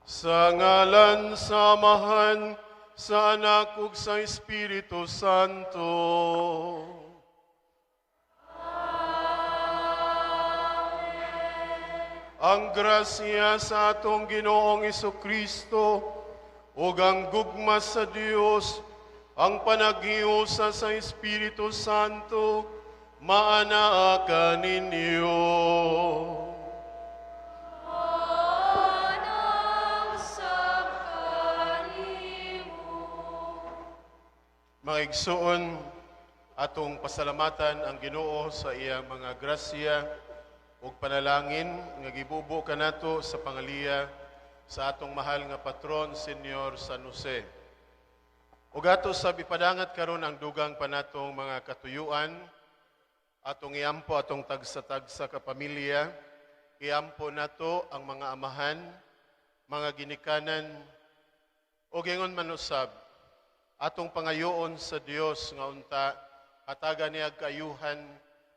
Sa ngalan sa Amahan, sa Anak ug sa Espiritu Santo. Ang grasya sa atong Ginoong Kristo ug ang gugma sa Dios, ang panaghiusa sa Espiritu Santo, maanaa kaninyo. Mga igsoon, atong pasalamatan ang Ginoo sa iyang mga grasya ug panalangin nga gibubo kanato sa pangaliya sa atong mahal nga patron, Senyor San Jose. Ug ato sa ipadangat karon ang dugang pa natong mga katuyuan, atong iampo atong tagsa-tagsa ka pamilya, iampo nato ang mga amahan, mga ginikanan, ug ingon man usab atong pangayoon sa Dios nga unta hatagan niya kayuhan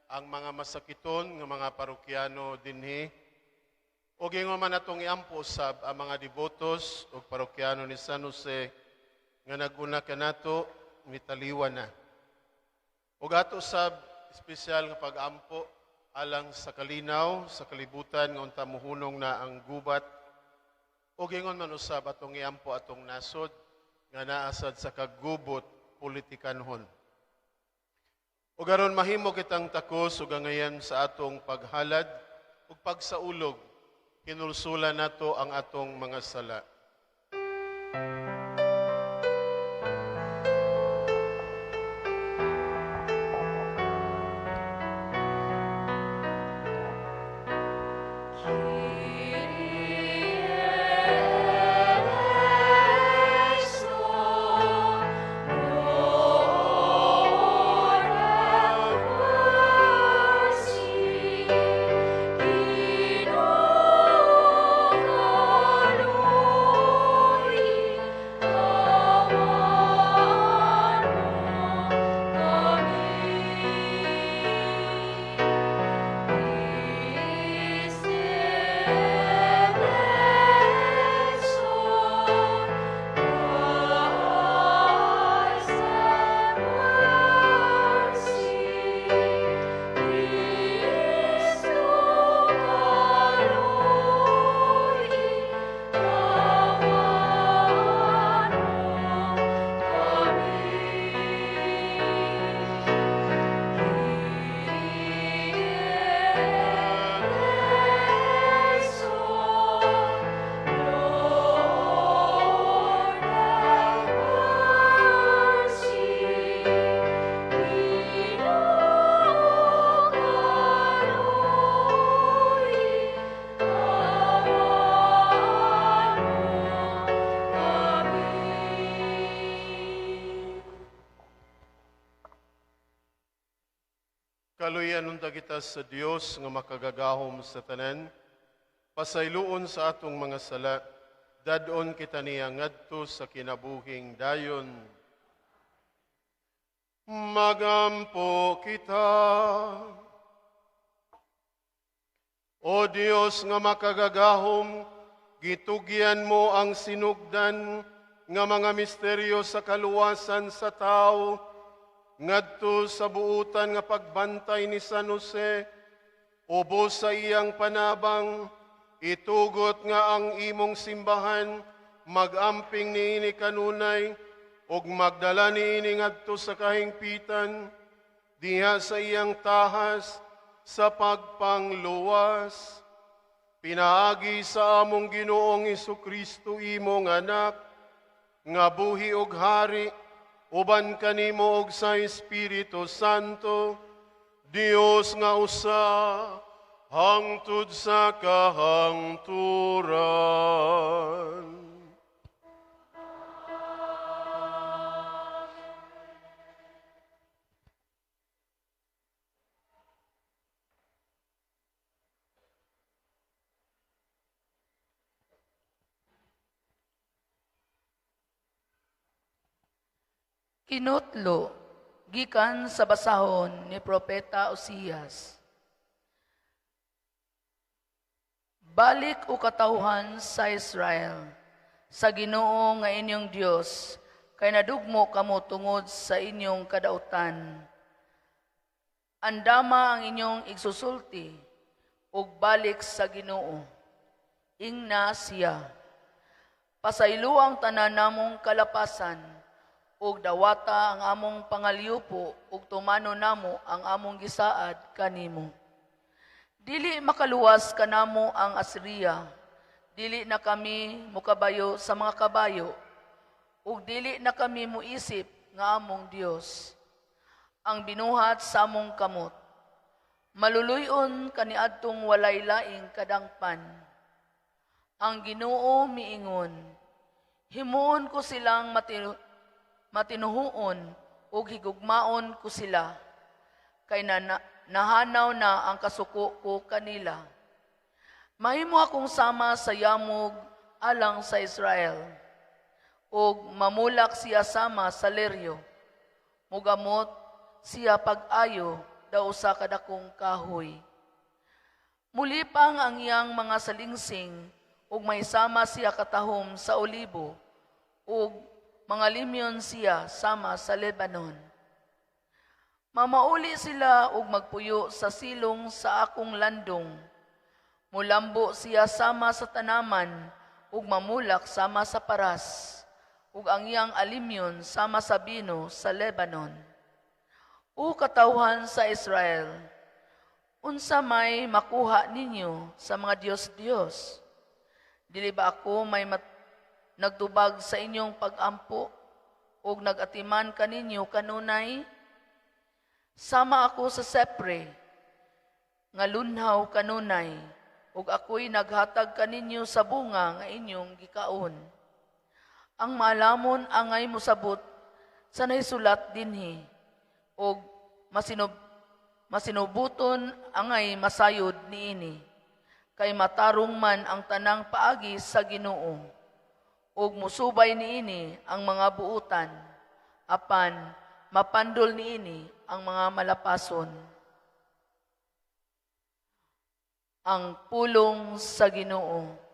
ang mga masakiton nga mga parokyano dinhi. Ug ingon man atong iampo usab ang mga devotos ug parokyano ni San Jose nga naguna kanato mitaliwan na. Ug ato usab espesyal nga pag-ampo alang sa kalinaw sa kalibutan nga unta mohunong na ang gubat. Ug ingon man usab atong iampo atong nasod nga naasad sa kagubot politikanhon. Ug aron mahimo kitang takos ug angayan sa atong paghalad ug pagsaulog, hinulsulan nato ang atong mga sala. Kaluyan unta kita sa Dios nga makagagahom sa tanan, pasayloon sa atong mga sala, dadon kita niya ngadto sa kinabuhing dayon. Magampo kita. O Dios nga makagagahom, gitugyan mo ang sinugdan nga mga misteryo sa kaluwasan sa tao, ngadto sa buutan nga pagbantay ni San Jose, ubos sa iyang panabang, itugot nga ang imong simbahan, magamping niini kanunay, ug magdala niini ngadto sa kahingpitan, diha sa iyang tahas, sa pagpangluwas. Pinaagi sa among Ginoong Kristo imong anak, nga buhi ug hari, uban kanimo og sa Espiritu Santo, Dios nga usa, hangtod sa kahangturan. Kinutlo, gikan sa basahon ni Propeta Osias. Balik o katauhan sa Israel, sa Ginoo nga inyong Dios, kay nadugmo kamo tungod sa inyong kadautan. Andama ang inyong igsusulti, ug balik sa Ginoo. Ingna siya. Pasaylo ang tanan namong kalapasan, ug dawata ang among pangalyupo, ug tumano namo ang among gisaad kanimo. Dili makaluwas kanamo ang Assyria, dili na kami mukabayo sa mga kabayo, ug dili na kami muisip nga among Dios. Ang binuhat sa among kamot, maluluyon kaniadtong walay laing kadangpan. Ang Ginoo miingon, himuon ko silang matinuhuon ug higugmaon ko sila, kay nahanaw na ang kasuko ko kanila. Mahimo akong sama sa yamog alang sa Israel, ug mamulak siya sama sa leryo. Mugamot siya pag-ayo daw sa kadakong kahoy. Muli pang ang iyang mga salingsing, ug may sama siya katahom sa olibo, ug mga limyon siya sama sa Lebanon. Mamauli sila ug magpuyo sa silong sa akong landong. Mulambo siya sama sa tanaman, ug mamulak sama sa paras, ug ang iyang alimyon sama sa bino sa Lebanon. O katawhan sa Israel, unsa may makuha ninyo sa mga Diyos-Diyos? Dili ba ako may nagtubag sa inyong pag-ampo o nag-atiman kaninyo kanunay? Sama ako sa sepre, nga lunhaw kanunay, ug ako'y naghatag kaninyo sa bunga nga inyong gikaon. Ang maalamon angay mosabot sa naisulat dinhi, ug masinubuton angay masayod niini. Kay matarong man ang tanang paagi sa Ginoo, ug musubay niini ang mga buutan, apan mapandol niini ang mga malapason. Ang pulong sa Ginoo.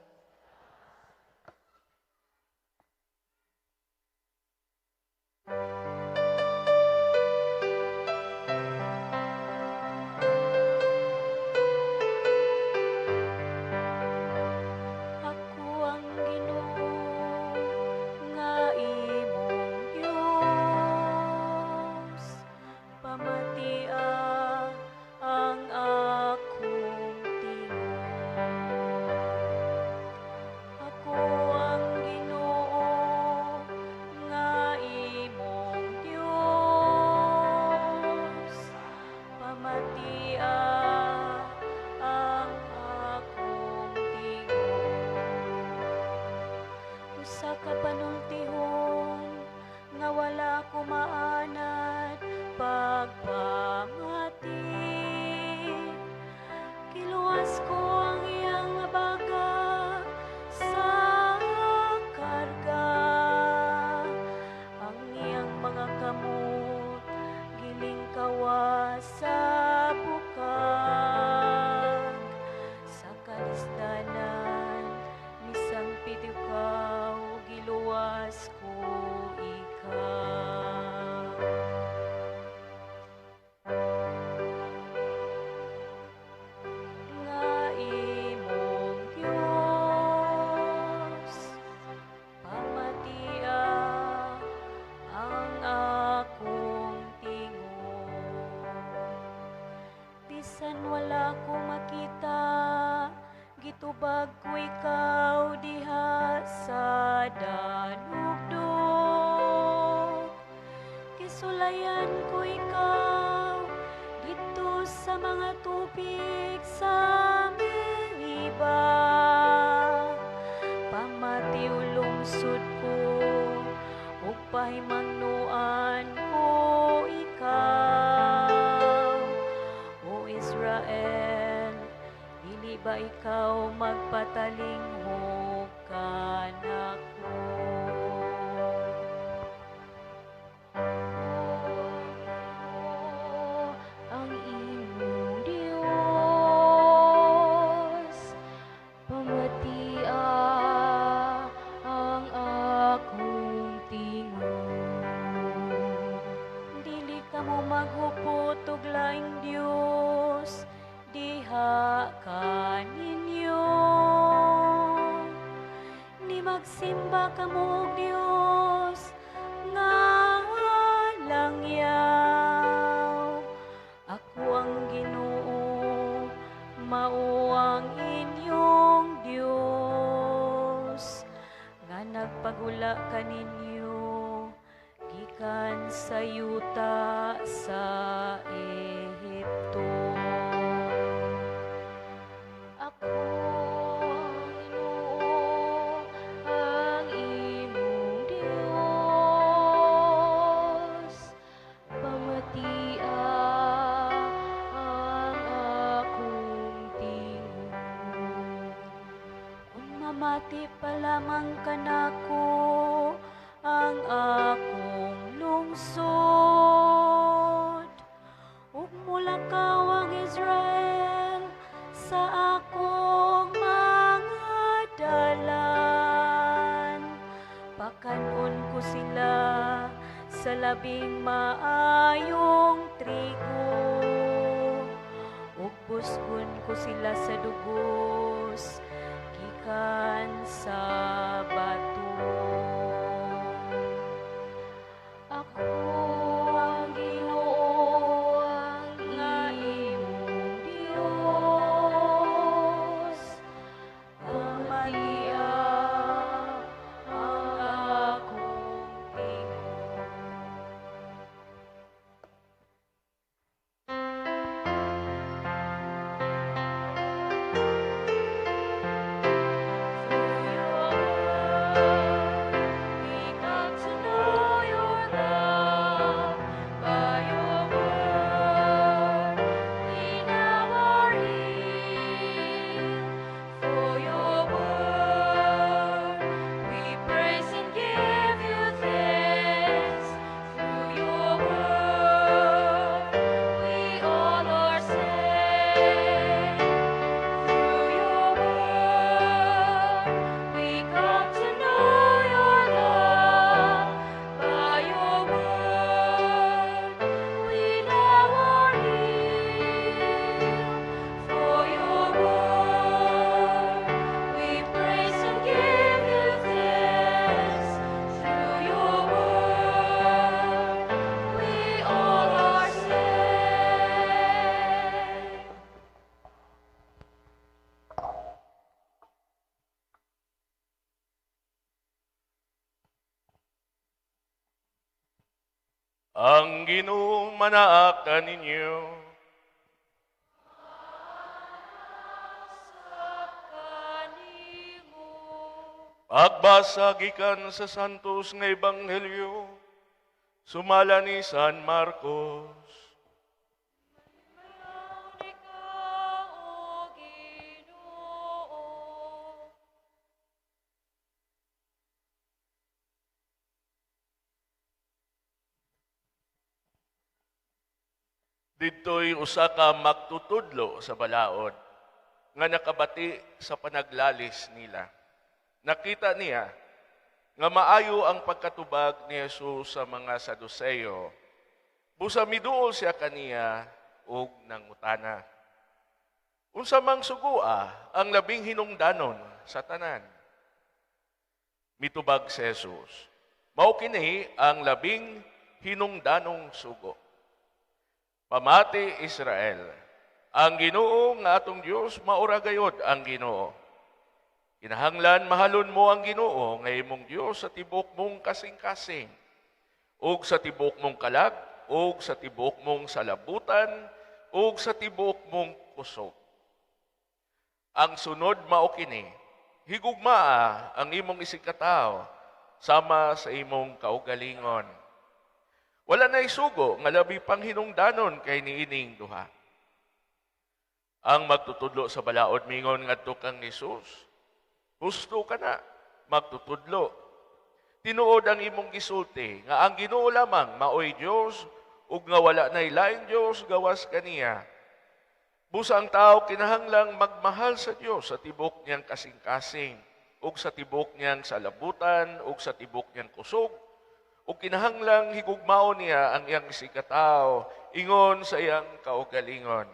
Gitubag ko ikaw diha sa danugdog. Kisulayan ko ikaw dito sa mga tubig sa Meriba. Pamatiw lungsod ko ug pahimangnuan ko ikaw. O Israel, dili ba ikaw magpatalinghog kanako? Ang imong Dios, pamatia ang magsimba kamo og Dios nga langyaw. Ako ang Ginoo, mao ang inyong Dios, nga nagpagula kaninyo gikan sa yuta sa Ehipto. Ako ang Ginoo, ang imong Dios, pamatia ang akong tingog. Kung mamati pa lamang kanako ang akong lungsod, ug mulakaw ang Israel sa akong mga dalan. Pakanon ko sila sa labing maayong trigo, ug busgon ko sila sa dugos gikan sa bato. Ako ang Ginoo, ang imong Dios, pamatia ang akong tingog. We got to know your love by your word. We now are healed for your word. We praise and give you thanks through your word. We all are saved through your word. We come to know your love by your word. We now are healed for your word. We praise and give you thanks through your word. We all are saved. Ang Ginoong manaak kaninyo. Kanimo Pagbasa gikan sa Santos nga Ebanghelyo, sumala ni San Marcos. ikaw, O Ginoo. Dito'y usa ka magtutudlo sa balaod, nga nakabati sa panaglalis nila. Nakita niya nga maayo ang pagkatubag ni Jesus sa mga Saduseyo. Busa miduol siya kaniya ug nangutana. Unsa mang sugua ang labing hinungdanon sa tanan? Mitubag si Jesus. Mao kini ang labing hinungdanong sugo. Pamati Israel, ang Ginoo nga atong Dios maura gayod ang Ginoo. Kinahanglan mahalon mo ang Ginoo nga imong Dios sa tibok mong kasing-kasing, ug sa tibok mong kalag, ug sa tibok mong salabutan, ug sa tibok mong kusog. Ang sunod mao kini, higugmaa ang imong isikataw sama sa imong kaugalingon. Wala na isugo nga labi pang hinungdanon kay niining duha. Ang magtutudlo sa balaod mingon ngadto kang Jesus, gusto ka na magtutudlo. Tinuod ang imong gisulti nga ang Ginoo lamang maoy Dios ug nga wala nay lain Dios gawas kaniya. Busa ang tao kinahanglang magmahal sa Dios sa tibok niyang kasing-kasing ug sa tibok niyang salabutan ug sa tibok niyang kusog ug kinahanglang higugmao niya ang iyang isikataw ingon sa iyang kaugalingon.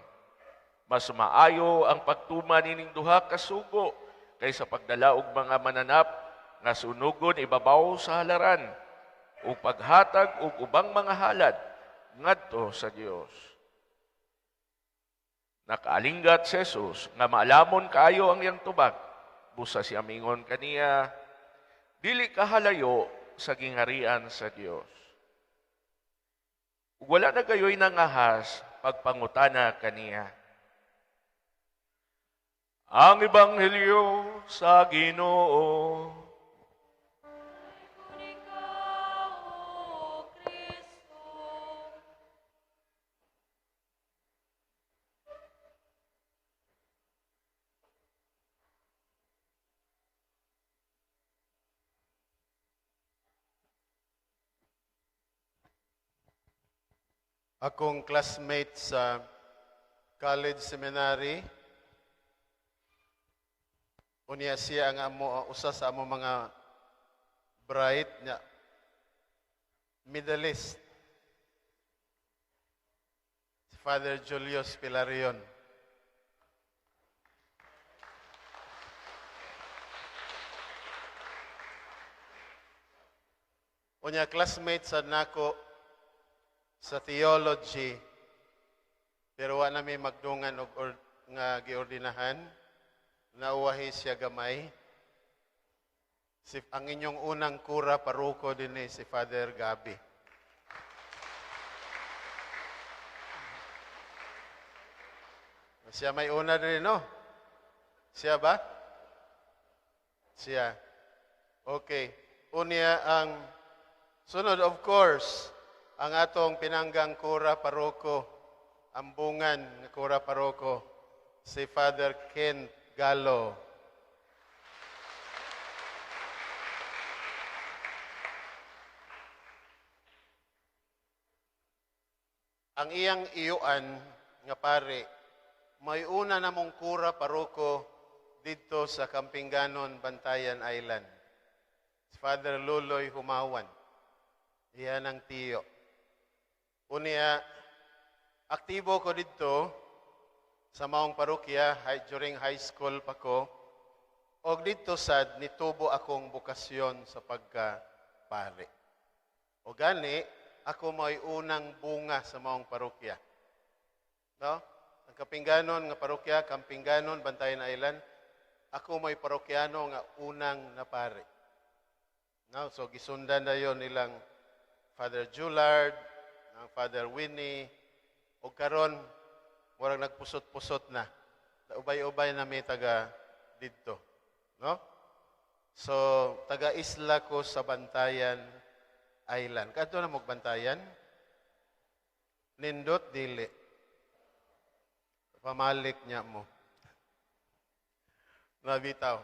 Mas maayo ang pagtuman nining duha ka sugo kaysa pagdala og mga mananap nga sunugon ibabaw sa halaran ug paghatag og ubang mga halad ngadto sa Dios. Nakaalinggat si Jesus nga maalamon kaayo ang iyang tubag. Busa siya mingon kaniya, dili ka halayo sa gingharian sa Dios. Ug wala na kayo'y nangahas pagpangutana kaniya. Ang Ebanghelyo sa Ginoo. Ikaw, O Kristo. Akong classmate sa college seminary, unya siya ang usa sa amo mga bright nga medalist. Si Father Julius Pilarion. Unya classmate sa nako sa theology, pero wa na may magdungan og nga giordinahan. Nauwahi siya gamay. Ang inyong unang kura paruko din si Father Gabi. Siya may una din, no? Siya ba? Siya. Okay. Unya ang sunod, of course, ang atong pinanggang kura paroko, ambungan ng kura paroko, si Father Kent Gallo. Ang iyang iyuan nga pare, may una namong kura paroko dito sa Kampinganon, Bantayan Island. Si Father Luloy Humawan. Iyan ang tiyo. Unya, aktibo ko dito sa maong parokya during high school pa ko. O dito sad, nitubo akong bukasyon sa pagka-pare. O gani, ako may unang bunga sa maong parokya. No? Ang Kapingganon nga parokya, Kampinganon, Bantayan Island, ako may parokyano nga unang napare. No? So, gisundan na yon nilang Father Julard, ng Father Winnie, o karon murag nagpusot-pusot na. Ubay-ubay na may taga dito. No? So, taga-isla ko sa Bantayan Island. Kadto na mong Bantayan? Nindot, dili. Pamalik niya mo. Nabitaw.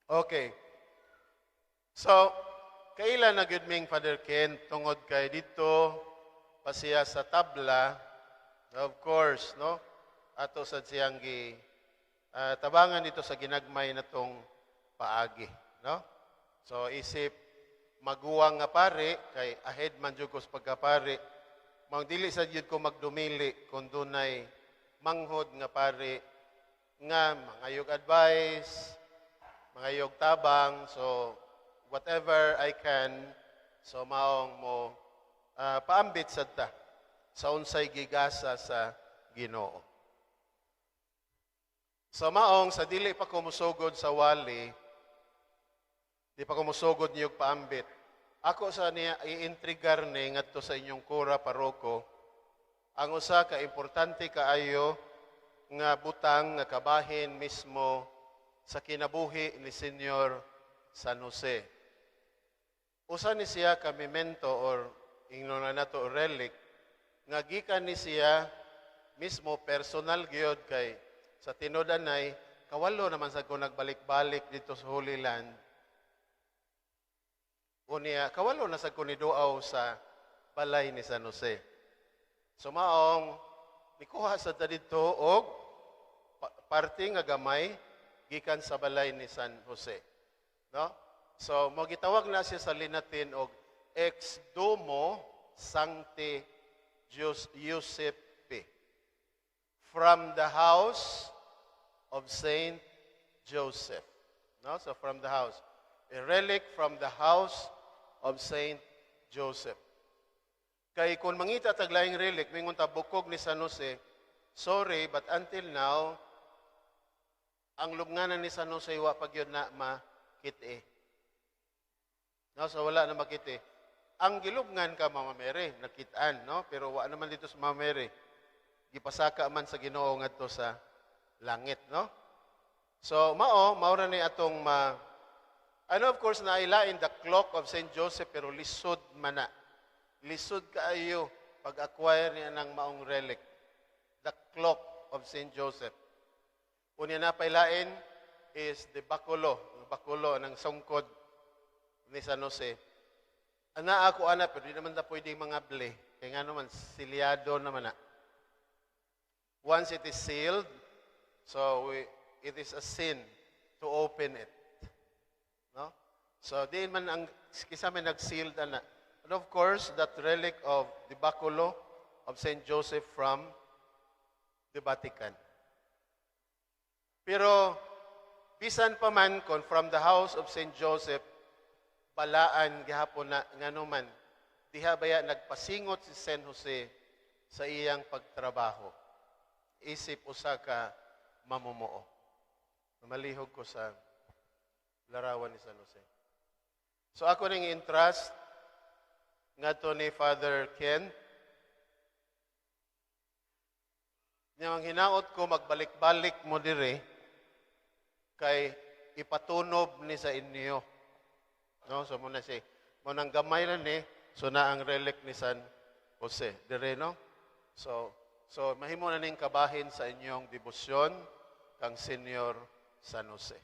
Okay. So, kailan na good ming Father Ken tungod kay dito pasiya sa tabla, of course, no? Ato sa siyang tabangan dito sa ginagmay na tong paagi, no? So isip maguwang nga pare kay ahead man jud ko sa pagkapare. Mao dili sa jud ko magdumili kun dunay manghod nga pare nga mangayog advice, mangayog tabang, so whatever I can, so maong mo paambit sa ta sa unsay gigasa sa Ginoo. So maong sa dili pa ko musugod sa wali, di pa ko musugod niyog paambit. Ako sa niya iintrigar ni ngadto sa inyong kura paroko, ang usa ka importante kaayo nga butang nga kabahin mismo sa kinabuhi ni Senyor San Jose. Usa ni siya ka memento or ingnon na nato relic nga gikan ni siya mismo personal gyud kay sa tinudanay kawalo naman sa ko nagbalik-balik dito sa Holy Land. Unya kawalo na sa ko ni duaw sa balay ni San Jose. So maong nikuha sa ta dito og parte nga gamay gikan sa balay ni San Jose. No? So mo gitawag na siya sa Linatin og ex domo sancti Giuseppe, from the house of Saint Joseph. No? So from the house. a relic from the house of Saint Joseph. Kay kung mangita taglaing relic, mingon ta bukog ni San Jose, sorry, but until now, ang lubnganan ni San Jose wa pa gyud na makit-e. No, so wala na makit-e. Ang gilubngan ka, Mama Mary, nakitaan, no? Pero wa naman dito sa Mama Mary. Gipasaka man sa Ginoo ngadto sa langit, no? So, maura ni atong ano, of course, nailain the clock of St. Joseph, pero lisod man na. Lisod kaayo pag-acquire niya ng maong relic. The clock of St. Joseph. Unya na pailain is the bakulo ng sungkod ni San Jose. Ana ako pero di naman na pwedeng mga ble. Kaya nga naman, silyado naman na. Once it is sealed, so it is a sin to open it. No? So, di man ang kisame nag-sealed na. And of course, that relic of the bakulo of St. Joseph from the Vatican. Pero, bisan pa man kung from the house of St. Joseph, balaan gihapon na nganuman, diha baya nagpasingot si San Jose sa iyang pagtrabaho. Isip usa ka mamumuo. Malihog ko sa larawan ni San Jose. So ako ning entrust ngadto ni Father Ken. Nang hinaot ko magbalik-balik mo dire kay ipatunob ni sa inyo. No, so muna si mo nang gamay ra ni so na ang relic ni San Jose. Dire no? So mahimo na ning kabahin sa inyong debosyon kang Senior San Jose.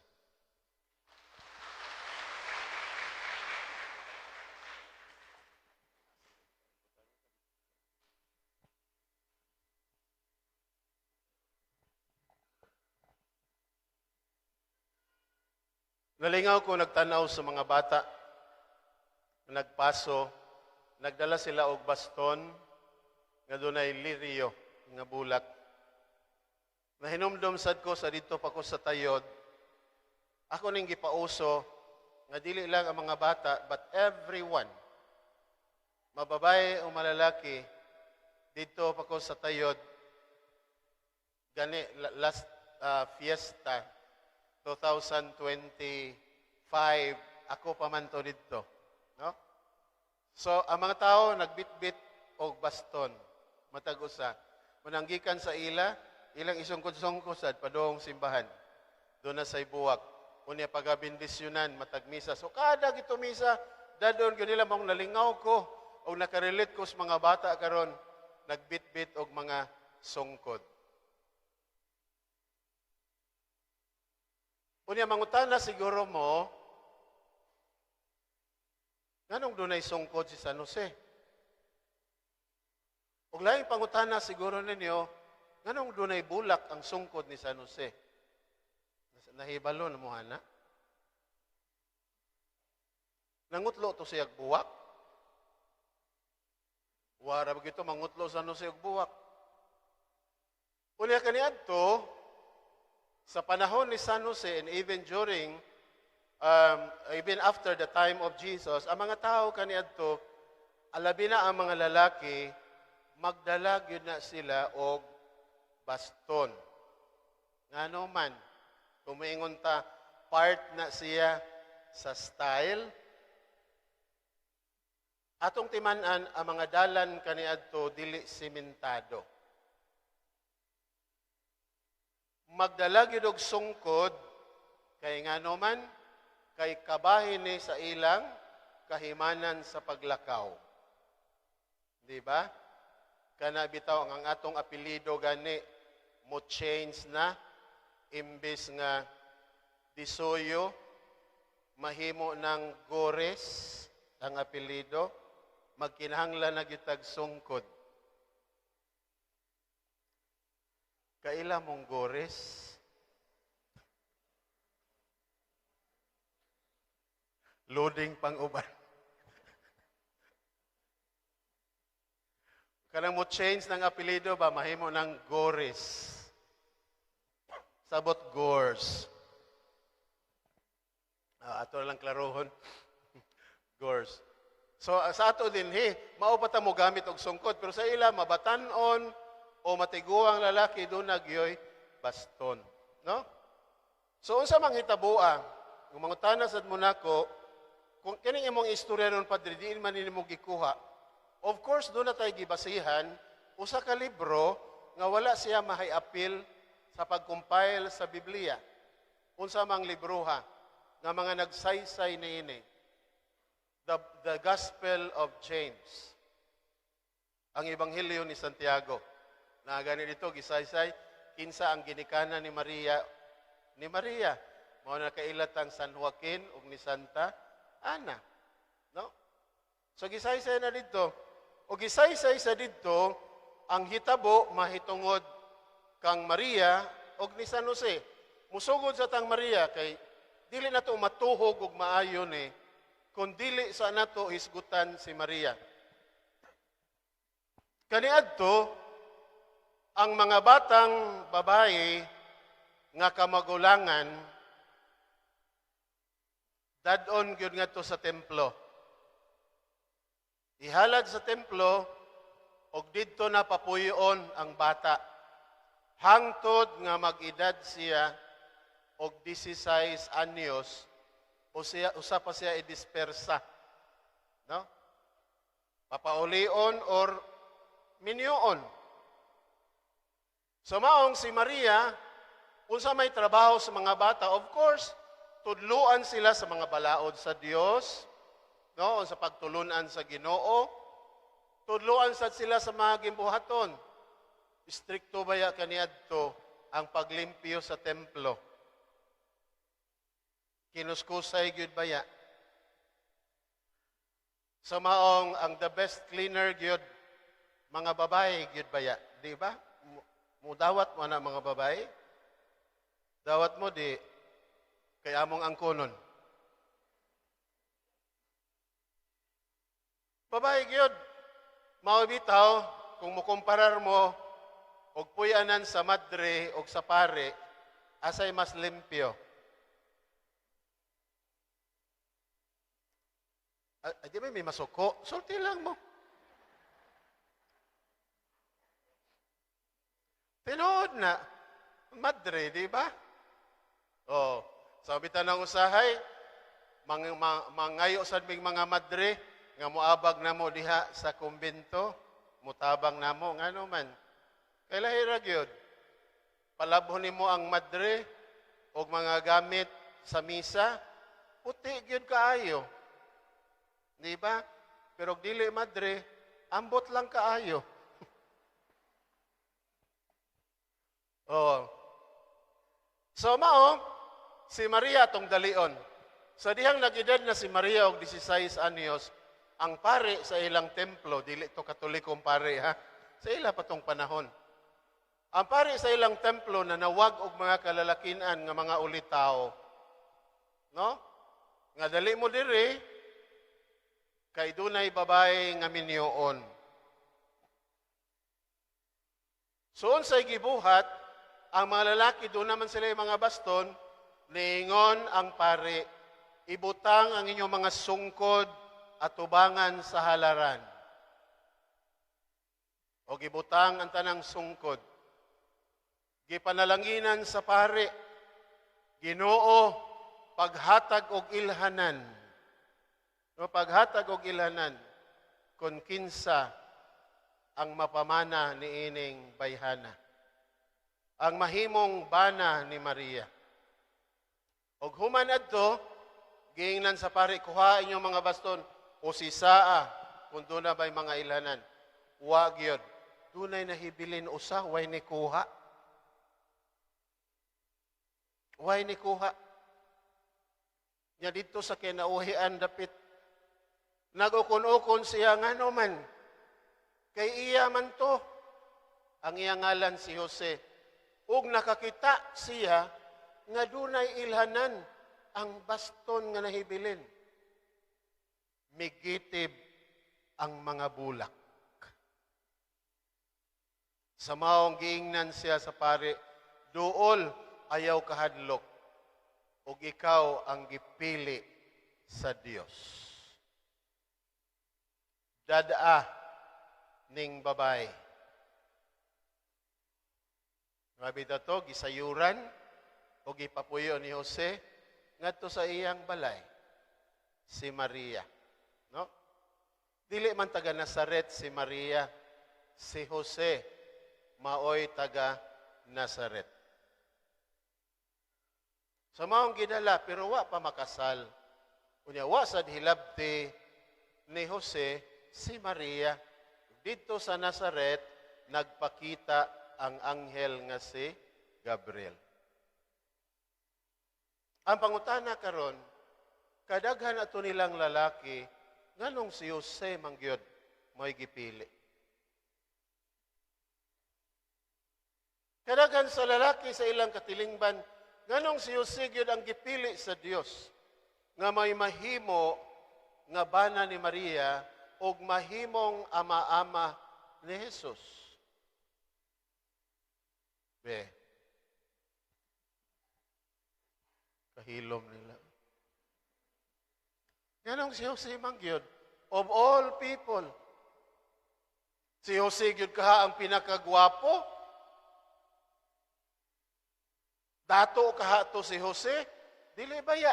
Nalingaw ko nagtanaw sa mga bata, nagpaso, nagdala sila og baston, nga dunay lirio, nga bulak. Nahinumdum sad ko sa dito pa ko sa tayod, ako ning gipauso, nga dili lang ang mga bata, but everyone, mababae o malalaki, dito pa ko sa tayod, gani, last fiesta, 2025, ako pa man to dito. No? So, ang mga tao nagbitbit og baston, matag-usa. Mananggikan sa ilang isungkod-sungkosad, padong simbahan. Doon na sa ibuwak. Unya pagabindisyonan, matag-misa. So, kada gito misa, dadon ko nila mong nalingaw ko o nakarelate ko sa mga bata karon nagbitbit og mga sungkod. Unya mangutana siguro mo, nganong dunay sungkod si San Jose? Ug laing pangutana siguro ninyo, nganong dunay bulak ang sungkod ni San Jose? Nahibalo na mo ana? Nangutlo to siya buwak? Wara bagito mangutlo San Jose og buwak. Unya kaniadto, sa panahon ni San Jose and even during, even after the time of Jesus, ang mga tao kaniadto, alabi na ang mga lalaki, magdala gyud na sila og baston. Ngano man, tumingon ta, part na siya sa style. Atong timan-an, ang mga dalan kaniadto dili simentado. Magdala gyud og sungkod kay ngano man kay kabahin ni sa ilang kahimanan sa paglakaw. Di ba? Kana bitaw ang atong apelyido gani mo change na imbes nga Disoyo mahimo ng Gores ang apelyido magkinahanglan na gitag sungkod. Kaila mong Gores? Loading pang uban. Kanang mo change ng apelido ba, mahimo ng Gores. Sabot Gores. Ato na lang klarohon. Gors. So sa ato din, mao pa ta mo gamit og sungkod, pero sa ila mabatanon o matiguang lalaki do nagyoy baston, no? So unsa mang hitabo kung mangutana sad mo nako, kung kining imong istorya ron padre diin man nimo gikuha. Of course do na tay gibasihan usa ka libro nga wala siya mahay-apil sa pag-compile sa Biblia. Unsa mang libro nga mga nagsaysay niini. The Gospel of James. Ang Ebanghelyo ni Santiago. Na gani dito gisaysay kinsa ang ginikana ni Maria. Ni Maria mao na kailat ang San Joaquin ug ni Santa Ana. No? So gisaysay na dito. O gisaysay sa dito ang hitabo mahitungod kang Maria ug ni San Jose. Musugod sa tang Maria kay dili nato matuhog ug maayo ni kung dili sa nato hisgutan si Maria. Kaniadto ang mga batang babae nga kamagulangan dadon gyud ngadto sa templo. Ihalad sa templo og didto na papuyon ang bata. Hangtod nga mag-edad siya og 16 anyos o siya usa pa siya idispersa, no? Papaulion or minyoon. So maong si Maria unsa may trabaho sa mga bata, of course tudluan sila sa mga balaod sa Dios, no, sa pagtulunan sa Ginoo. Tudluan sad sila sa mga gimbuhaton. Istrikto baya kaniadto ang paglimpyo sa templo. Kinuskusay gyud baya. Sa maong ang the best cleaner gyud mga babae gyud baya, di ba? Mudawat mo na mga babae. Dawat mo di kay among angkonon. Babae gyud mao bitaw kung mukomparar mo og puyanan sa madre og sa pare, asay mas limpyo. Di ba may masuko? Sulti lang mo. Tinood na. Madre, di ba? Oh, sabi tanang usahay, mangayo sad mig mga madre, nga moabag na mo diha sa kumbento, mutabang na mo, ngano man. Kailahira gyud. Palabhon nimo ang madre og mga gamit sa misa, puti gyud kaayo. Di ba? Pero dili madre, ambot lang kaayo. Oh. So mao, si Maria tong dalion. Sa dihang nag-edad na si Maria og 16 anyos, ang pare sa ilang templo, dili to katolikong pare sa ila patong panahon. Ang pare sa ilang templo na nawag og mga kalalakinan nga mga ulitaw. No? Nga dali mo diri kay dunay babae nga minyoon. So unsay gibuhat, ang mga lalaki doon naman sila yung mga baston, niingon ang pare, ibutang ang inyong mga sungkod at tubangan sa halaran. O gibutang ang tanang sungkod. Gipanalanginan sa pare, Ginoo, paghatag og ilhanan. No, paghatag og ilhanan, kung kinsa ang mapamana ni ining bayhana. Ang mahimong bana ni Maria. Og human adto, giingnan sa pare, kuha inyong mga baston, o si Saa, kung doon na ba'y mga ilhanan. Wag yun. Dunay nahibilin usa, way ni kuha. Way ni kuha. Nya dito sa kinauhian dapit, nag-ukon-ukon siya nga man. Kay iya man to, ang iyang ngalan si Jose. Ug nakakita siya nga dunay ilhanan ang baston nga nahibilin. Migitib ang mga bulak. Sa maong giingnan siya sa pare, duol ayaw kahadlok. ug ikaw ang gipili sa Dios. Dadaa ning babay. Grabe to, gisayuran o gipapuyo ni Jose ngadto sa iyang balay si Maria, no? Dili man taga Nazaret si Maria, si Jose maoy taga Nazaret. Sa maong gidala pero wa pa makasal. Unya wa sad hilabti ni Jose si Maria. Dito sa Nazaret nagpakita ang anghel nga si Gabriel. Ang pangutana karon, kadaghan ato nilang lalaki, nganong si Jose mangyod mo'y gipili. Kadaghan sa lalaki sa ilang katilingban, nganong si Jose gyud ang gipili sa Dios nga may mahimo nga bana ni Maria ug mahimong ama-ama ni Jesus. Be, kahilom nila. Nganong si Jose mangyod of all people. Si Jose gyud kaha ang pinakagwapo. Dato kaha to si Jose, dili baya.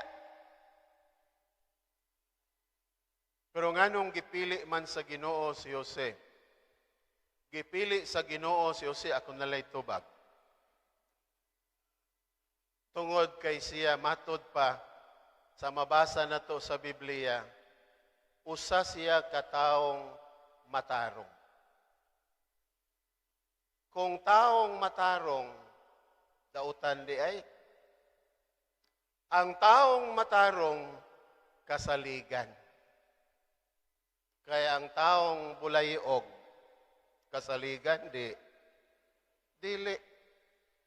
Pero nganong gipili man sa Ginoo si Jose? Gipili sa Ginoo si Jose ako nalay tubag. Tungod kay siya matod pa sa mabasa nato sa Biblia, usa siya kataong matarong. Kung taong matarong, dautan di ay, ang taong matarong kasaligan. Kaya ang taong bulayog, kasaligan, dili.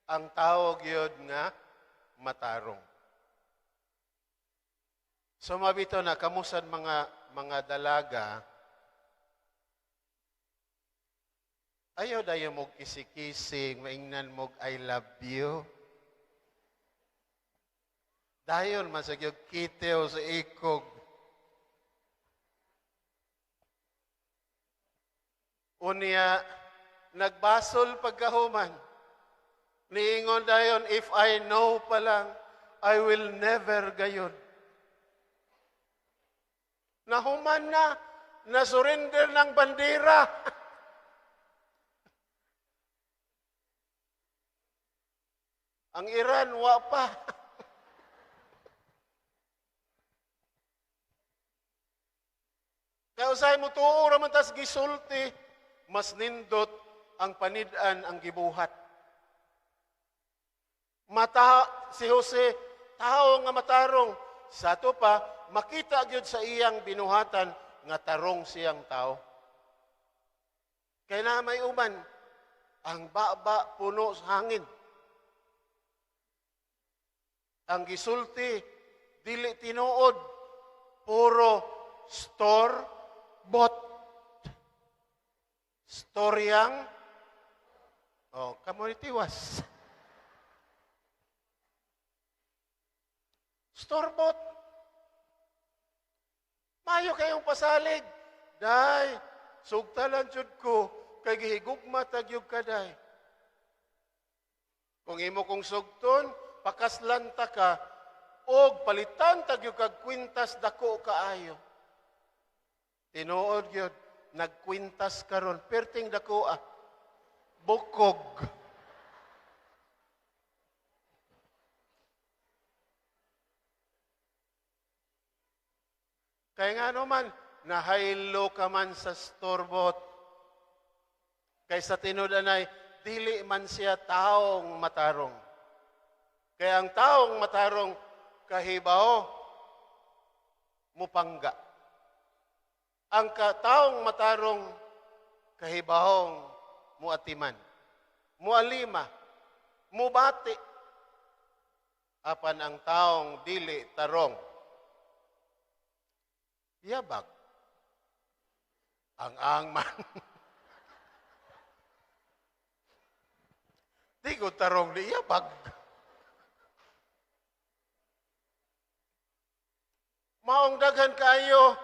Ang tawag yun nga, matarong. So mabito na, kamusan mga dalaga, ayaw dayo mong kisi-kising, maingnan mong I love you. Dayon, masagyog kitew sa ikog. Unya, nagbasol pagkahuman. Niingon dayon, if I know pa lang, I will never gayon. Nahuman na, nasurrender ng bandera. Ang Iran, wa pa. Kaya usay mo tuo raman tas gisulti, mas nindot ang panidan ang gibuhat. Mata si Jose, tao nga matarong. Sa to pa, makita gyud sa iyang binuhatan nga tarong siyang tao. Kaya na may uman, ang baba puno sa hangin. Ang gisulti, dili tinuod, puro store-bought. Storyang, community was. Store-bought. Mayo kayong pasalig. Day, sugtalan jud ko, kay gihigugma tagyog ka, day. Kung imo kong sugton, pakaslanta ka, og palitan tagyog kag kwintas dako kaayo. Tinuod gyud, nagkwintas karon, perting dako bukog. Kaya nga naman, nahaylo ka man sa store-bought. Kaysa tinudanay, dili man siya taong matarong. Kaya ang taong matarong kahibaw, mupangga. Ang taong matarong kahibahong muatiman, mualima, mubati. Apan ang taong dili tarong, yabag. Ang man. Di ko tarong di yabag. Maong daghan kaayo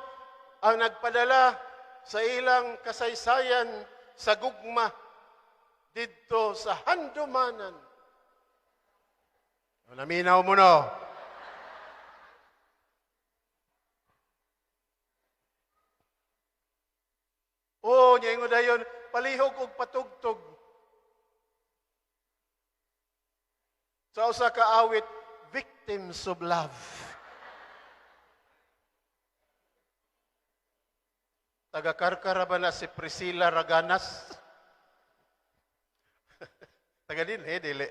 ang nagpadala sa ilang kasaysayan sa gugma didto sa handumanan. Naminaw mo no. Oo, niya yung dayon, palihog og patugtog. Sa usa ka awit, victims of love. Taga-Karkara ba na si Priscilla Raganas? Taga din, dili.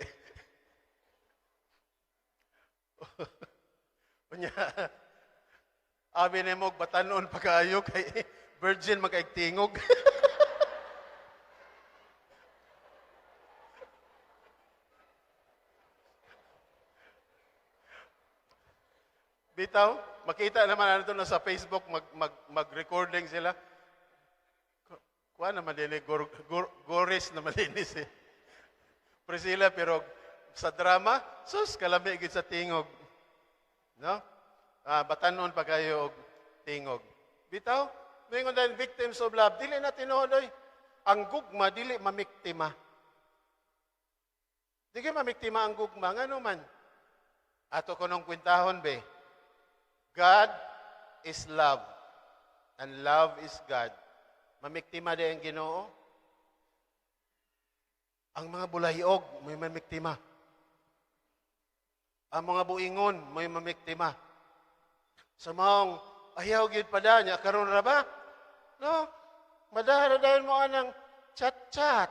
Unya, abi ni mo, batanon pa kaayo kay virgin magkaigtingog. Bitaw, makita naman nato na sa Facebook, mag-recording sila. Kuha naman din, Goris naman din si Priscilla, pero sa drama, sus, kalamig sa tingog. No? Batanon pa kayo og tingog. Bitaw, mingon dahil victims of love, dili na tinuoy. Ang gugma, dili mamiktima. Dili mamiktima ang gugma. Nga naman, ato ko nung kwintahon, be. God is love. And love is God. Mamiktima di ang Ginoo. Ang mga bulayog, may mamiktima. Ang mga buingon, may mamiktima. Sa maong ayaw gid pada niya karon ra ba? No. Madahara dahil mo anang chat-chat.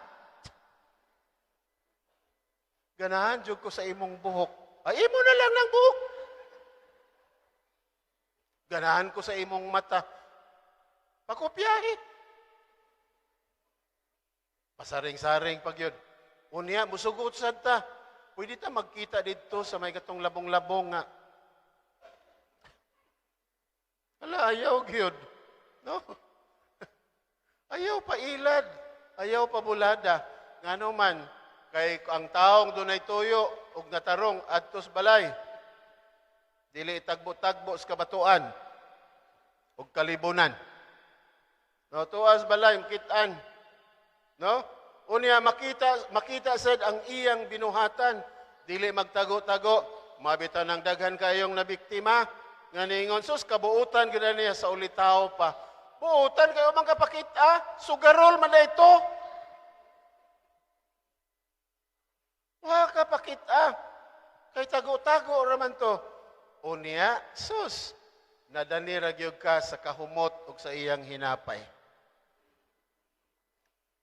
Ganahan jud ko sa imong buhok. Ay imo na lang ng buhok. Ganahan ko sa imong mata. Pakopyahe. Pasaring-saring pag yun. Unya, musugot sa ta. Pwede ta magkita dito sa may katong labong-labong nga. Ala, ayaw gyud. No? Ayaw pa ilad. Ayaw pa bulada. Ngano man, kay ang taong dunay tuyo ug natarong adtos balay. Dili tagbo-tagbo sa kabatuan ug kalibunan. No, tuas balay ang kitaan. No? Unya makita sad ang iyang binuhatan, dili magtago-tago, mabitan ng daghan kayong nabiktima, nga ningon sus kabuutan gid niya sa ulitaw pa. Buutan kayo man kapakita, sugarol man na ito. Wa kapakita. Kay tago-tago raman to. Unya, sus, nadani ra gyud ka sa kahumot ug sa iyang hinapay.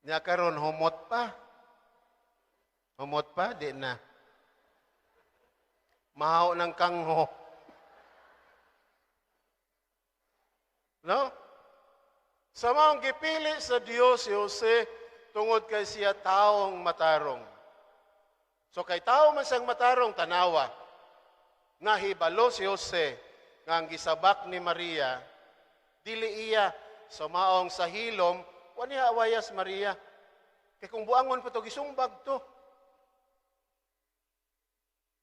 Nya karon humot pa. Humot pa, di na. Mahaw ng kangho. No? Sa maong gipili sa Dios si Jose, tungod kay siya taong matarong. So kay tao man siyang matarong, tanawa. Nga hibalo si Jose, nga ang gisabak ni Maria, dili iya sa maong sa hilom, wani awayas Maria. Kay kung buangon pa to gisumbag to.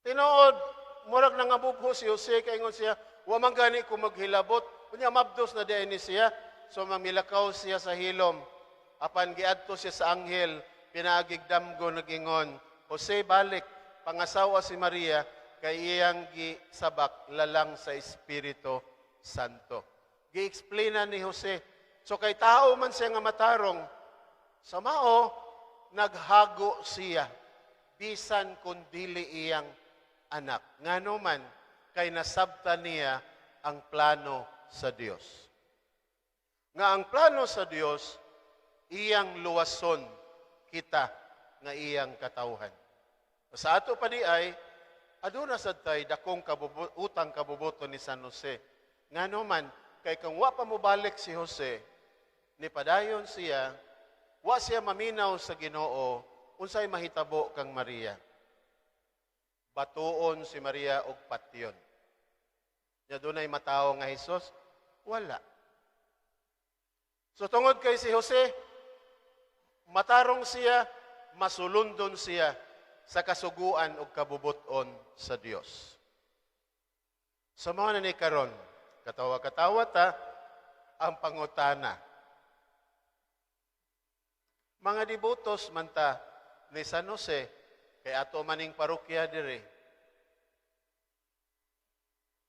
Tinuod, murag nang abubho si Jose kay ingon siya, wa man gani ko maghilabot. Unya mabdos na diay ni siya, so mamilakaw siya sa hilom. Apan giadto siya sa anghel, pinaagigdamgo nagingon, Jose balik, pangasawa si Maria, kay iyang gisabak lalang sa Espiritu Santo. Gi-explaina ni Jose. So kay tao man siya nga matarong, sa mao, naghago siya, bisan kung dili iyang anak. Ngano man, kay nasabta niya ang plano sa Dios. Nga ang plano sa Dios, iyang luwason kita nga iyang katawhan. Sa ato pa di ay, aduna sad tay dakong utang kabubuton ni San Jose. Ngano man, kay kung wa pa mo balik si Jose, ni padayon siya, wa siya maminaw sa Ginoo, unsay mahitabo kang Maria. Batuon si Maria og patyon. Nya dunay matawo nga Hesus, wala. So tungod kay si Jose, matarong siya, masulundon siya sa kasuguan ug kabubuton sa Dios. Sa mga nanay karon, Katawa-katawa ta, ang pangutana. Mga devotos man ta ni San Jose, kay ato maning parokya dire,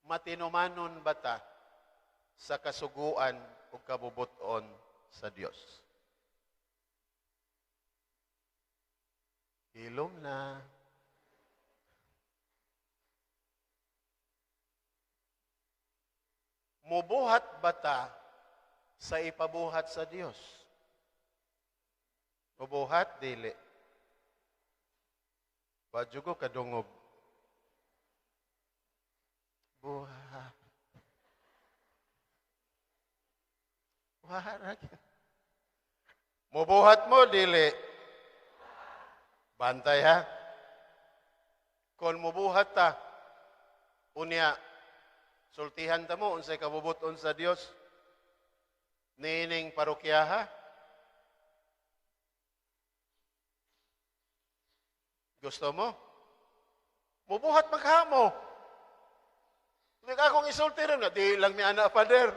matinumanon ba ta sa kasuguan o kabubuton sa Dios? Hilom na. Mubuhat ba ta sa ipabuhat sa Dios? Mubuhat, dili. Bajugo kadungob. Buhat. Buhat. Mubuhat mo, dili. Bantay ha. Kung mubuhat ta, unya, sultihan ta mo, unsay kabubuton sa Dios, nining parokyaha. Gusto mo? Mubuhat maghamo. Hindi ka akong isulti rin na, di lang ni anak pader.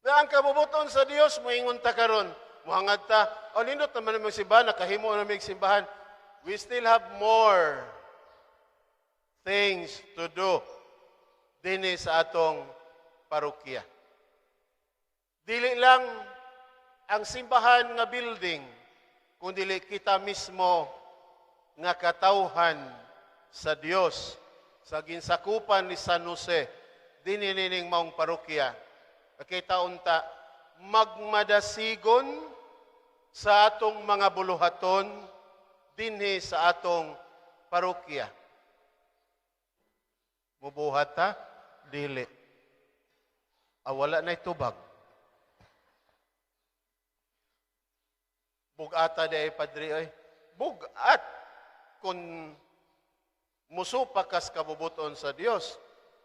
Na ang kabubuton sa Dios, muingon ta karon, muhangad ta, o nindot naman namang simbahan, nakahimo na may simbahan. We still have more things to do dinhi sa atong parokya. Dili lang ang simbahan nga building, kundi kita mismo nga katawhan sa Dios sa ginsakupan ni San Jose dinhi nining maong parokya. Nakita unta magmadasigon sa atong mga buluhaton dinhi sa atong parokya. Mubuhat ta? Dili. Wala na itubag. Bugata di ay padri ay. Bugat kung musupakas kabubuton sa Dios.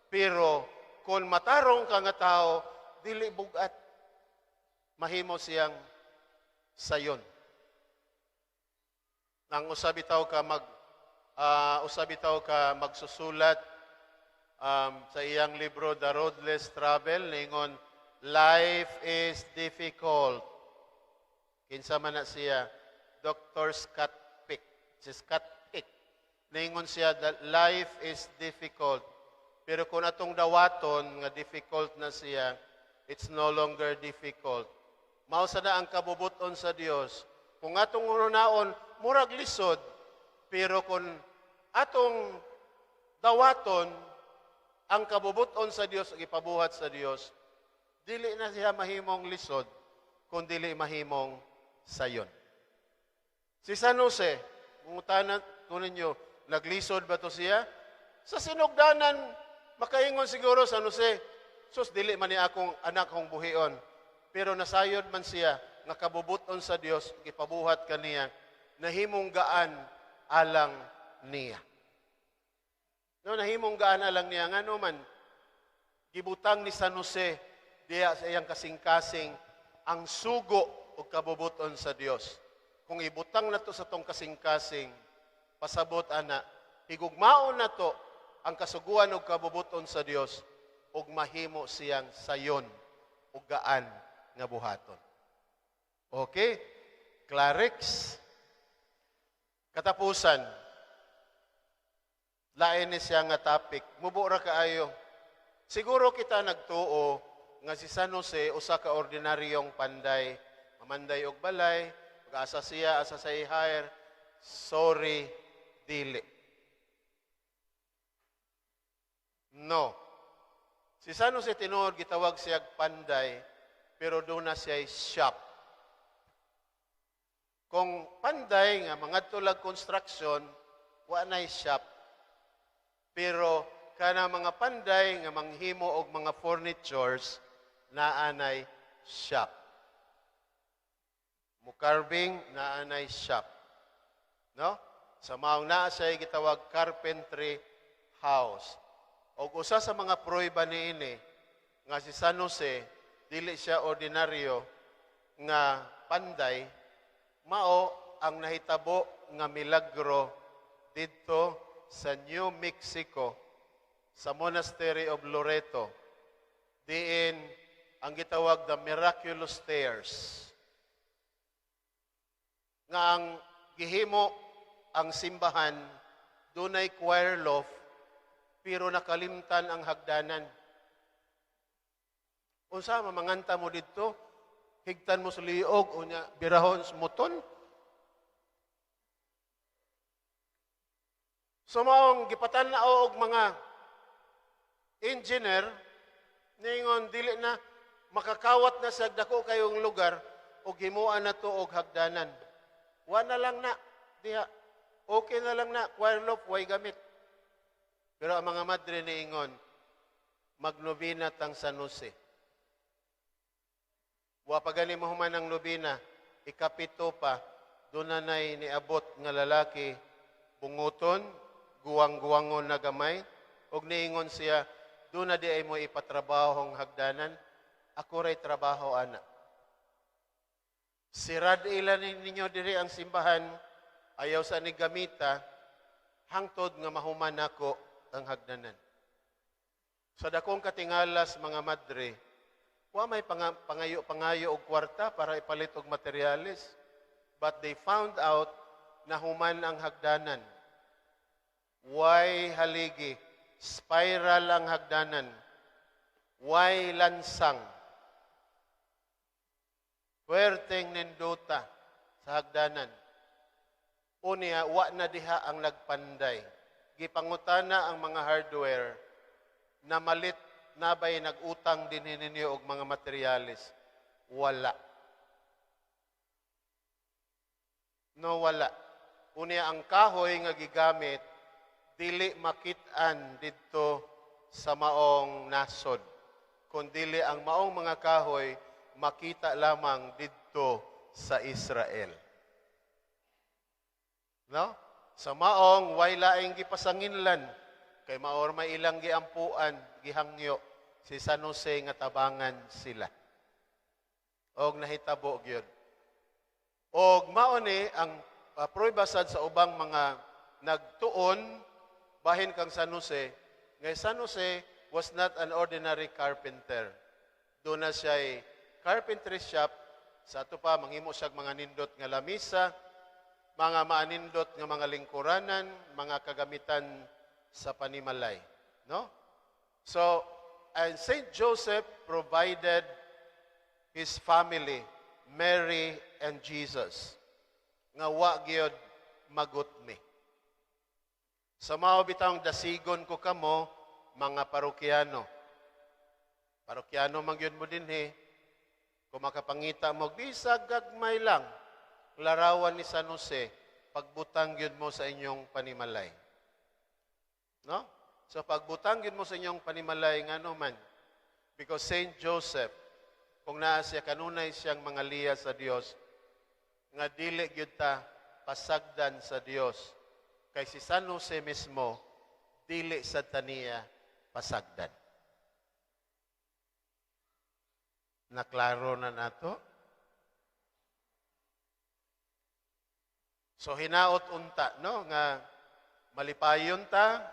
Pero kung matarong ka nga tao, dili bugat. Mahimo siyang sayon. Nang usabitaw ka magsusulat sa iyang libro The Roadless Travel, ningon, life is difficult. Kinsa man na siya, Dr. Scott Peck. Si Scott Peck. Ningon siya that life is difficult. Pero kung atong dawaton nga difficult na siya, it's no longer difficult. Mao sada ang kabubuton sa Dios. Kung atong unaon, murag lisod. Pero kung atong dawaton ang kabubuton sa Dios, ipabuhat sa Dios, dili na siya mahimong lisod, kung dili mahimong sayon. Si San Jose, mungutanan ko ninyo, naglisod ba to siya? Sa sinugdanan, makaingon siguro San Jose, sus, dili man ni akong anak kong buhion. Pero nasayod man siya, nga kabubuton sa Dios, ipabuhat kaniya, nahimong gaan alang niya. No, nahimong gaan alang niya. Nga man, gibutang ni San Jose, diya sa iyang kasing-kasing, ang sugo o kabubuton sa Dios. Kung ibutang na to sa tong kasing-kasing, pasabot ana, higugmaon na to ang kasuguan o kabubuton sa Dios, ug mahimo siyang sayon o gaan nga buhaton. Okay? Clarix. Katapusan. Lain ni siya nga topic. Mubura kaayo. Siguro kita nagtuo nga si San Jose usa ka ordinaryong panday, mamanday og balay, pag-asa siya, asa sa i-hire, sorry, dili. No. Si San Jose tinuod, gitawag siya panday, pero doon na siya shop. Kung panday nga, mga tulag construction, wa na shop. Pero kana mga panday nga manghimo og mga furnitures, naanay shop. Carving, naanay shop. No? Sa maong naa siya gitawag carpentry house. O usa sa mga prueba niini nga si San Jose, dili siya ordinaryo nga panday, mao ang nahitabo nga milagro didto sa New Mexico sa Monastery of Loreto. Diin ang gitawag the Miraculous Stairs. Nga ang gihimo ang simbahan, dunay choir loft, pero nakalimtan ang hagdanan. Unsa mamanganta mo dito? Higtan mo sa liog, unya birahon sa muton. So maong gipatan na og mga engineer, ningon dili na makakawat na sa dako kayong lugar o himuan na to og hagdanan. Wa na lang na diha. Okay na lang na choir loft way gamit. Pero ang mga madre niingon magnobina tang San Jose. Wa pa gani mo human ang nobina, ikapito pa dunanay niabot nga lalaki bunguton, guwang-guwangon na gamay og niingon siya duna di ay mo ipatrabahong hagdanan, ako ray trabaho ana. Sirad ilan ninyo diri ang simbahan, ayaw sa ni gamita, hangtod nga mahuman nako ang hagdanan. Sa dakong katingalas mga madre, wa may pangayo og kwarta para ipalit og materialis, but they found out na human ang hagdanan. Why haligi? Spiral ang hagdanan. Why lansang? Puwerteng nindota sa hagdanan. Unya, wa na diha ang nagpanday. Gipangutana ang mga hardware na malit na ba'y nag-utang din ninyo og mga materialis. Wala. No, wala. Unya, ang kahoy nga gigamit dili makit-an dito sa maong nasod. Kundili ang maong mga kahoy makita lamang dito sa Israel. No? Sa maong way laing gipasanginlan kay maor may ilang giampuan, gihangyo si San Jose nga tabangan sila. Og nahitabo gyud. Og mao ni ang proibasad sa ubang mga nagtuon bahin kang San Jose, ngay San Jose was not an ordinary carpenter. Doon na siya carpentry shop, sa ato pa, manghimo siya mga nindot nga lamisa, mga maanindot nga mga lingkuranan, mga kagamitan sa panimalay. No? So, and Saint Joseph provided his family, Mary and Jesus, nga wa gyud magutmi. Sa mao bitang dasigon ko kamo, mga parokyano. Parokyano man gyud mo dinhi. Kung makapangita mo, bisag gagmay lang. Larawan ni San Jose, pagbutang gyud mo sa inyong panimalay. No? So pagbutang gyud mo sa inyong panimalay ngano man. Because Saint Joseph, kung naa siya kanunay siyang mga liya sa Dios, nga dili gyud ta pasagdan sa Dios. Kay si San Jose mismo, dili sa taniya pasagdan. Naklaro na nato? So hinaot unta, no? Nga malipayon ta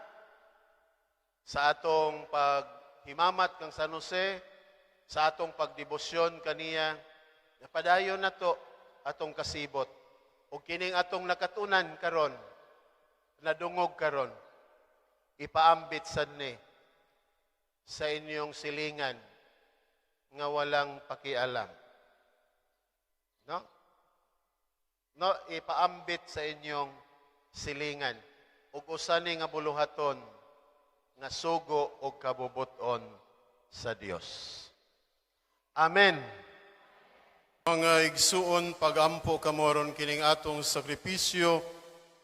sa atong paghimamat kang San Jose, sa atong pagdebosyon kaniya, napadayon na to atong kasibot. O kining atong nakatunan karon, nadungog karon, ipaambit sad ni sa inyong silingan nga walang pakialam. No? No, ipaambit sa inyong silingan ug usa ni nga buluhaton nga sugo og kabubuton sa Dios. Amen. Mga igsuon, pagampo kamoron kining atong sakripisyo,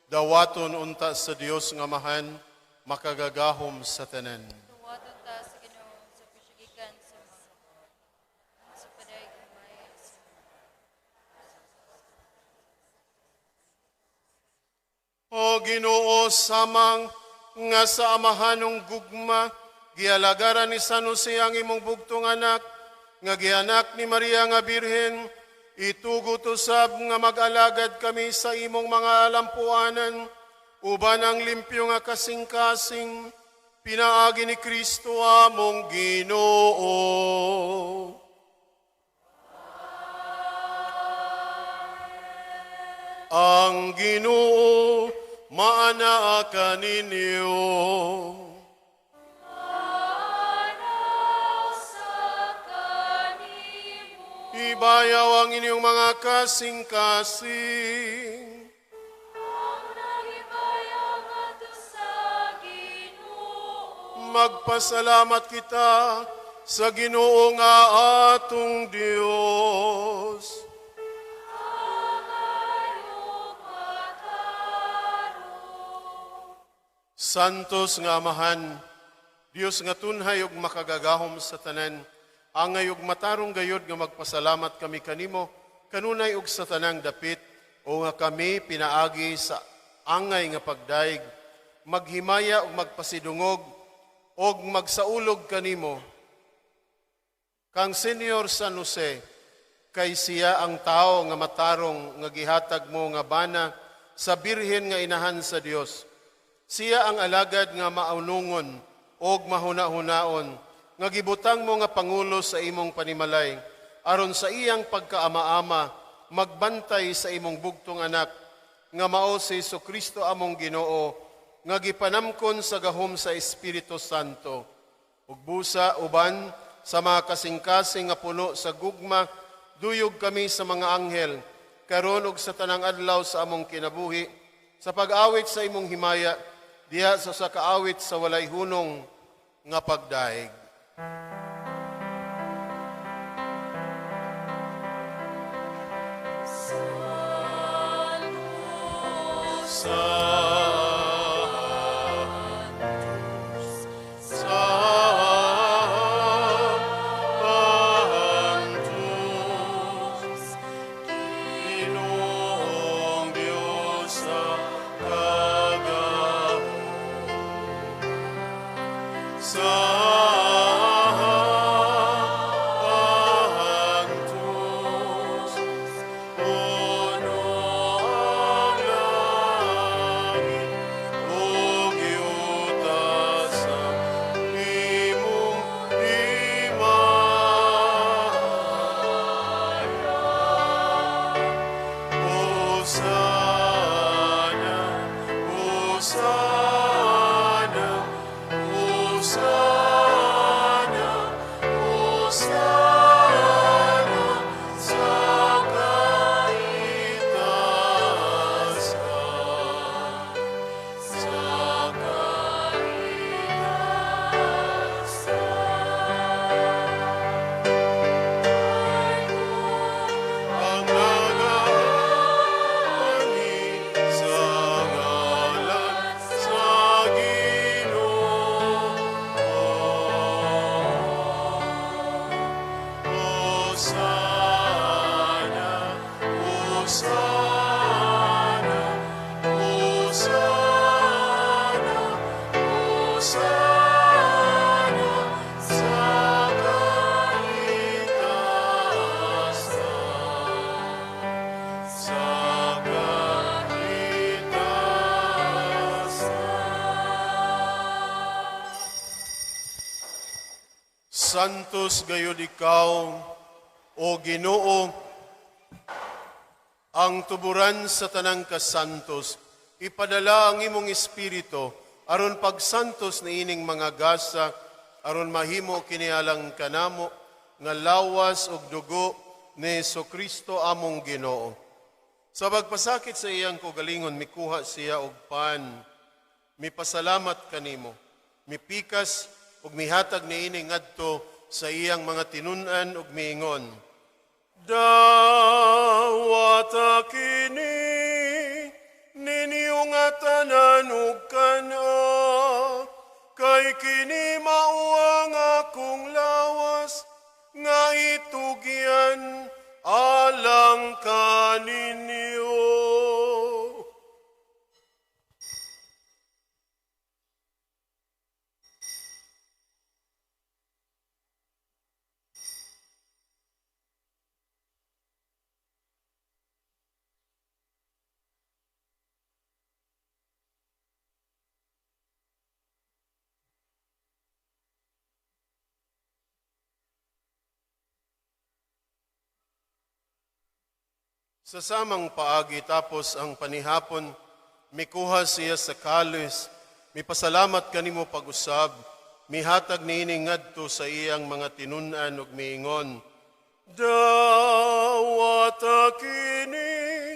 dawaton unta sa Dios nga mahan, makagagahom sa tanan. Tuwaton ta sa Ginoo sa pagsigikan sa mga sa paday gamay sa O Ginoo, samang nga sa amahanong gugma, gialagaran ni San Jose ang imong bugtong anak, nga gianak ni Maria nga Birhen, itugot usab nga mag-alagad kami sa imong mga alampuanan, uban ang limpyo nga kasing-kasing, Pinaagi ni Kristo among Ginoo. Ang Ginoo maana kaninyo. Ibayaw ang inyong mga kasing-kasing. Magpasalamat kita sa Ginoo nga atong Dios. Santos nga Amahan, Dios nga tunhay ug makagagahom sa tanan, angay ug matarong gayod nga magpasalamat kami kanimo, kanunay ug sa tanang dapit, o nga kami pinaagi sa angay nga pagdaig, maghimaya ug magpasidungog, og magsaulog kanimo. Kang Senyor San Jose, kay siya ang tao nga matarong nga gihatag mo nga bana sa birhen nga inahan sa Dios. Siya ang alagad nga maunungon og mahuna-hunaon, nga gibutang mo nga pangulo sa imong panimalay, aron sa iyang pagkaama-ama, magbantay sa imong bugtong anak, nga mao si Jesucristo among Ginoo, nga gipanamkon sa gahom sa Espiritu Santo. Ug busa uban sa mga kasing-kasing nga puno sa gugma, duyog kami sa mga anghel, karon ug sa tanang adlaw sa among kinabuhi, sa pag-awit sa imong himaya, diha sa kaawit sa walay hunong nga pagdaig. Santos gayud ikaw, o Ginoo, ang tuburan sa tanang kasantos, ipadala ang imong espiritu, aron pagsantos ni ining mga gasa, aron mahimo kinialang kanamo, nga lawas ug dugo ni Jesucristo among Ginoo. Sa pagpasakit sa iyang kugalingon, mikuha siya og pan, mipasalamat kanimo, mipikas ug mihatag niini ngadto sa iyang mga tinun-an ug miingon, dawata kini ninyo nga tanan ug kana, kay kini mao ang akong lawas nga itugyan alang kaninyo. Sa samang paagi tapos ang panihapon, mikuha siya sa kalis, mipasalamat kanimo pag-usab, mihatag niining ngadto sa iyang mga tinunan ug miingon, dawata kini,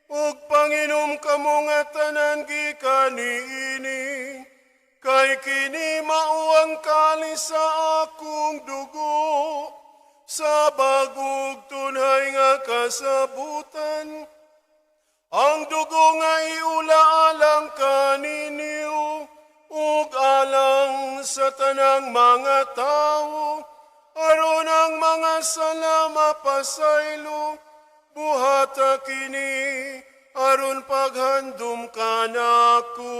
ug panginom kamo nga tanan gikan niini, kay kini mao ang kalis sa akong dugo, sa bagog tunay nga kasabutan, ang dugo nga iula alang kaninyo, ug alang sa tanang mga tao, aron ang mga sala mapasaylo, buhata kini, aron paghandom kanako.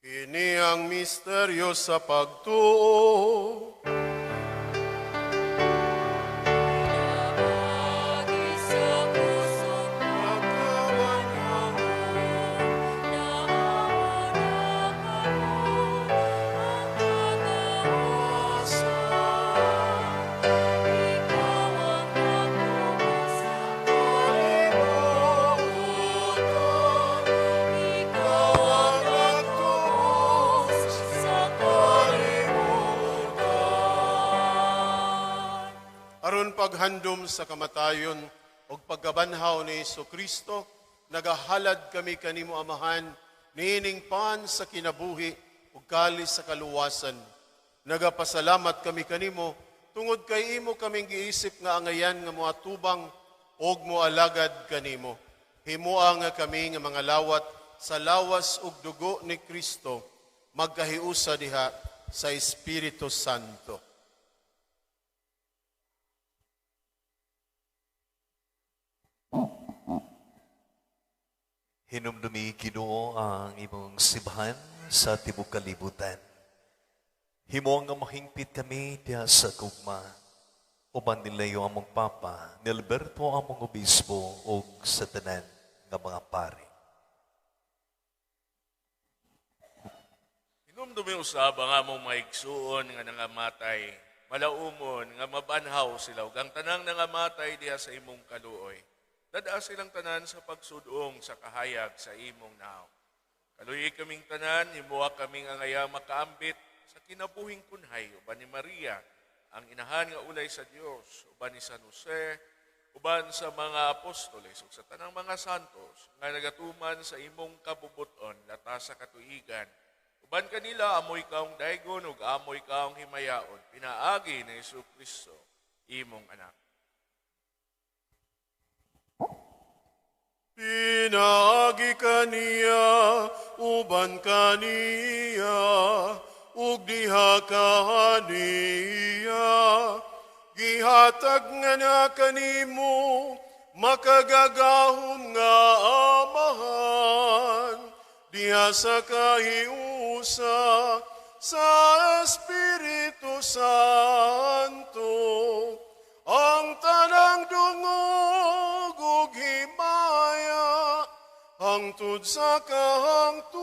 Kini ang misteryo sa pagtuo. Aron paghandom sa kamatayon o pagkabanhaw ni Kristo, nagahalad kami kanimo amahan, niining pan sa kinabuhi o kalis sa kaluwasan. Nagapasalamat kami kanimo, tungod kay imo kaming giisip nga angayan nga moatubang og moalagad kanimo. Himua nga kami nga mga lawat sa lawas ug dugo ni Kristo, magkahiusa diha sa Espiritu Santo. Hinumdumi Ginoo ang imong simbahan sa tibuok kalibutan. Himo nga mahingpit kami diha sa gugma. Uban nilayo among Papa, ni Alberto among obispo ug sa tanan nga mga pari. Hinumdumi usab ang among maigsuon nga nangamatay, malaumon nga mabanhaw sila ug ang tanang nangamatay diha sa imong kaluoy. Dadaa silang tanan sa pagsudong sa kahayag sa imong nahaw. Kaluoy kaming tanan, himuha kaming angaya makaambit sa kinabuhing kunhay uban ni Maria, ang inahan nga ulay sa Dios, uban ni San Jose, uban sa mga apostoles ug sa tanang mga santos nga nagatuman sa imong kabubuton latas sa katuigan. Uban kanila amoy kaong daygon ug amoy kaong himayaon, pinaagi ni Kristo, imong anak. Pinaagi kaniya, uban kaniya, ug diha kaniya. Gihatag nga na kanimo, makagagahom nga amahan. Diha sa kahiusa, sa Espiritu Santo, ang tanang dungog ug himaya, hangtod sa kahangturan.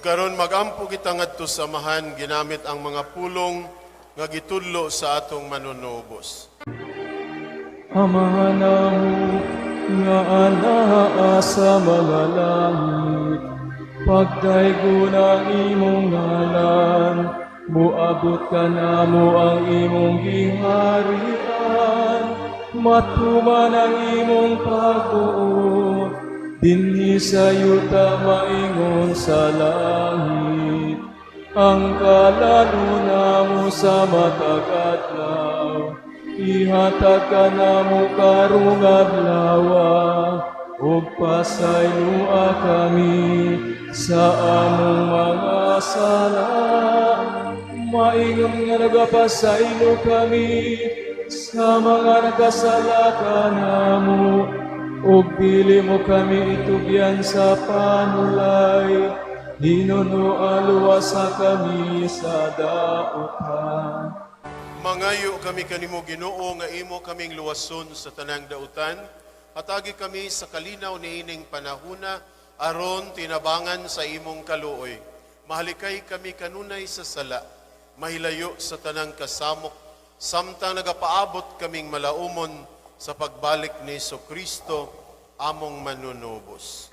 Karon magampo kita ngadto sa samahan ginamit ang mga pulong nga gitudlo sa atong manunubos. Amahan namo nga anaa sa mga langit, pagdaygo ng imong ngalan, muabot ka na mo ang imong giharian, matuman ang imong pagbuot, dinhi sa yuta maingon sa langit. Ang kalaluna mo sa matag adlaw, ihatag ka na mo karong adlawa, ug pasaylua kami sa among mga sala. Maingon nga nagapasaylo kami sa mga nagkasala ka namo, ug dili mo kami itugyan sa panulay, hinunualuwasa kami sa daotan. Mangayo kami kanimo Ginoo nga imo kaming luwason sa tanang dautan. Hatagi kami sa kalinaw niining panahuna aron tinabangan sa imong kaluoy. Mahalikay kami kanunay sa sala, mahilayo sa tanang kasamok, samtang nagapaabot kaming malaumon sa pagbalik ni Kristo among manunubos.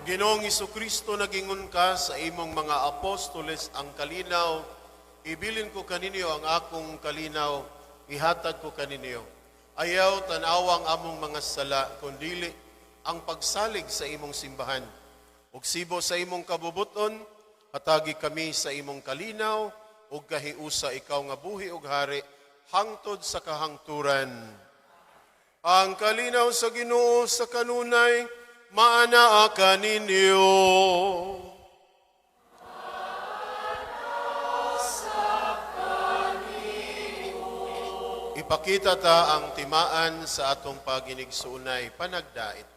Ginoong Kristo nagingon ka sa imong mga apostoles ang kalinaw, ibilin ko kaninyo ang akong kalinaw, ihatag ko kaninyo. Ayaw tanawang among mga sala, kundili ang pagsalig sa imong simbahan. Ug sibo sa imong kabubuton, hatagi kami sa imong kalinaw, ug kahiusa ikaw nga buhi ug hari, hangtod sa kahangturan. Ang kalinaw sa Ginoo sa kanunay, maanaa kaninyo. Ipakita ta ang timaan sa atong paginigsunay, panagdait.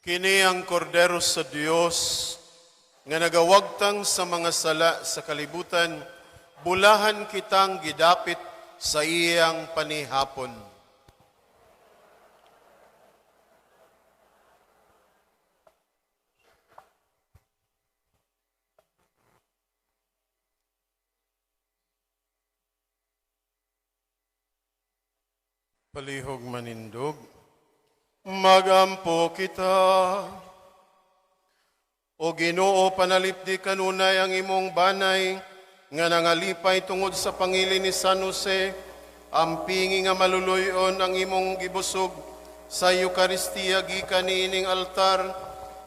Kini ang kordero sa Dios nga nagawagtang sa mga sala sa kalibutan, bulahan kitang gidapit sa iyang panihapon. Palihog manindog. Magampo kita. O Ginoo, panalipdi kanunay ang imong banay, nga nangalipay tungod sa pangili ni San Jose, ampingi nga maluluyon ang imong gibusog sa Eucharistia gikan niining altar,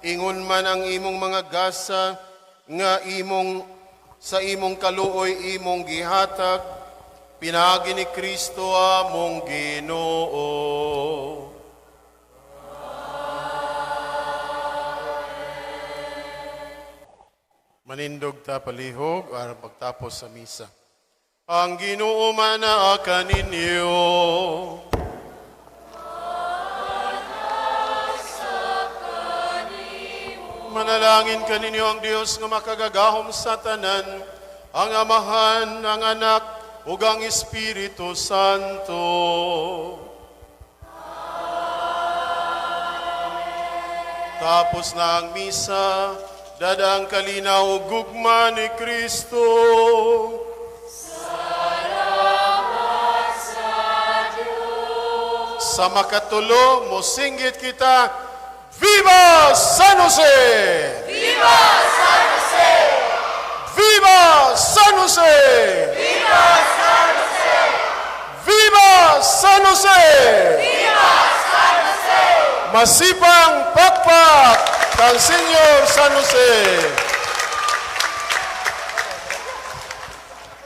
ingon man ang imong mga gasa, nga sa imong kaluoy imong gihatag, Pinagi ni Kristo among Ginoo. Manindog ta palihog aron pagtapos sa misa. Ang Ginoo manaa kaninyo. Manalangin kaninyo ang Dios nga makagagahom sa tanan, ang Amahan, ang Anak, ug ang Espiritu Santo. Tapos na ang misa, dadang kalinaw ug gugma ni Kristo. Salamat sa Dios. Sa makatulo, mosinggit kita, Viva San Jose! Viva San Jose! Viva San Jose! Viva San Jose! Viva San Jose! Viva San Jose! Masipang pakpak kang Senyor San Jose!